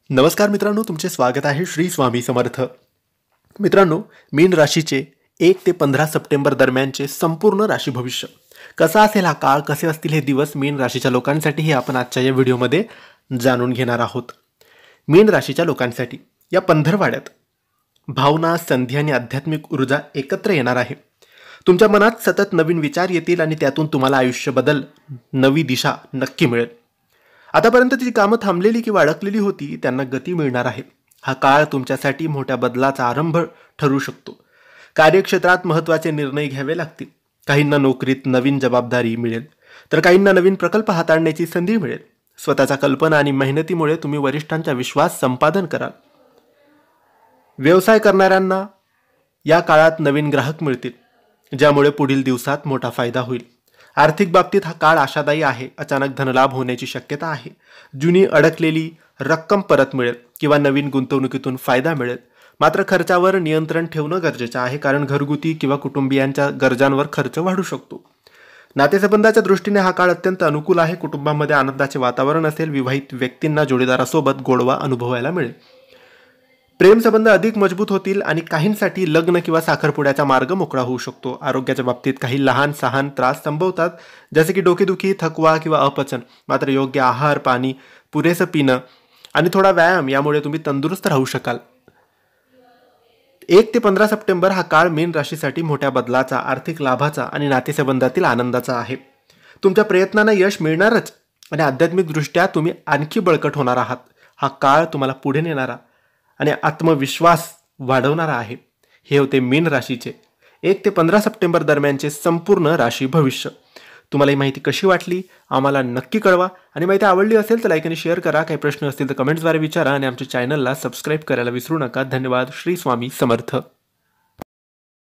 नमस्कार मित्रांनो, तुमचे स्वागत आहे श्री स्वामी समर्थ. मित्रांनो, मीन राशीचे 1 ते 15 सप्टेंबर दरम्यानचे संपूर्ण राशी भविष्य कसा असेल, हा काळ कसे असतील, हे दिवस मीन राशीच्या लोकांसाठी हे आपण आजच्या या व्हिडिओमध्ये जाणून घेणार आहोत. मीन राशीच्या लोकांसाठी या पंधरवाड्यात भावना, संधी आणि आध्यात्मिक ऊर्जा एकत्र येणार आहे. तुमच्या मनात सतत नवीन विचार येतील आणि त्यातून तुम्हाला आयुष्य बदल, नवी दिशा नक्की मिळेल. आतापर्यंत जी कामं थांबलेली किंवा अडकलेली होती त्यांना गती मिळणार आहे. हा काळ तुमच्यासाठी मोठ्या बदलाचा आरंभ ठरू शकतो. कार्यक्षेत्रात महत्त्वाचे निर्णय घ्यावे लागतील. काहींना नोकरीत नवीन जबाबदारी मिळेल, तर काहींना नवीन प्रकल्प हाताळण्याची संधी मिळेल. स्वतःच्या कल्पना आणि मेहनतीमुळे तुम्ही वरिष्ठांचा विश्वास संपादन कराल. व्यवसाय करणाऱ्यांना या काळात नवीन ग्राहक मिळतील, ज्यामुळे पुढील दिवसात मोठा फायदा होईल. आर्थिक बाबतीत हा काळ आशादायी आहे. अचानक धनलाभ होण्याची शक्यता आहे. जुनी अडकलेली रक्कम परत मिळेल किंवा नवीन गुंतवणुकीतून फायदा मिळेल. मात्र खर्चावर नियंत्रण ठेवणं गरजेचं आहे, कारण घरगुती किंवा कुटुंबियांच्या गरजांवर खर्च वाढू शकतो. नातेसंबंधाच्या दृष्टीने हा काळ अत्यंत अनुकूल आहे. कुटुंबामध्ये आनंदाचे वातावरण असेल. विवाहित व्यक्तींना जोडीदारासोबत गोडवा अनुभवायला मिळेल. प्रेमसंबंध अधिक मजबूत होतील आणि काहींसाठी लग्न किंवा साखरपुड्याचा मार्ग मोकळा होऊ शकतो. आरोग्याच्या बाबतीत काही लहान सहान त्रास संभवतात, जसे की डोकेदुखी, थकवा किंवा अपचन. मात्र योग्य आहार, पाणी पुरेसं पिणं आणि थोडा व्यायाम यामुळे तुम्ही तंदुरुस्त राहू शकाल. 1 ते 15 सप्टेंबर हा काळ मीन राशीसाठी मोठ्या बदलाचा, आर्थिक लाभाचा आणि नातेसंबंधातील आनंदाचा आहे. तुमच्या प्रयत्नांना यश मिळणारच आणि आध्यात्मिकदृष्ट्या तुम्ही आणखी बळकट होणार आहात. हा काळ तुम्हाला पुढे नेणारा आणि आत्मविश्वास वाढवणारा आहे. हे होते मीन राशीचे 1 ते 15 सप्टेंबर दरम्यानचे संपूर्ण राशी भविष्य. तुम्हाला ही माहिती कशी वाटली आम्हाला नक्की कळवा, आणि माहिती आवडली असेल तर लाईक आणि शेअर करा. काही प्रश्न असतील तर कमेंट्सद्वारे विचारा आणि आमच्या चॅनलला सबस्क्राईब करायला विसरू नका. धन्यवाद. श्री स्वामी समर्थ.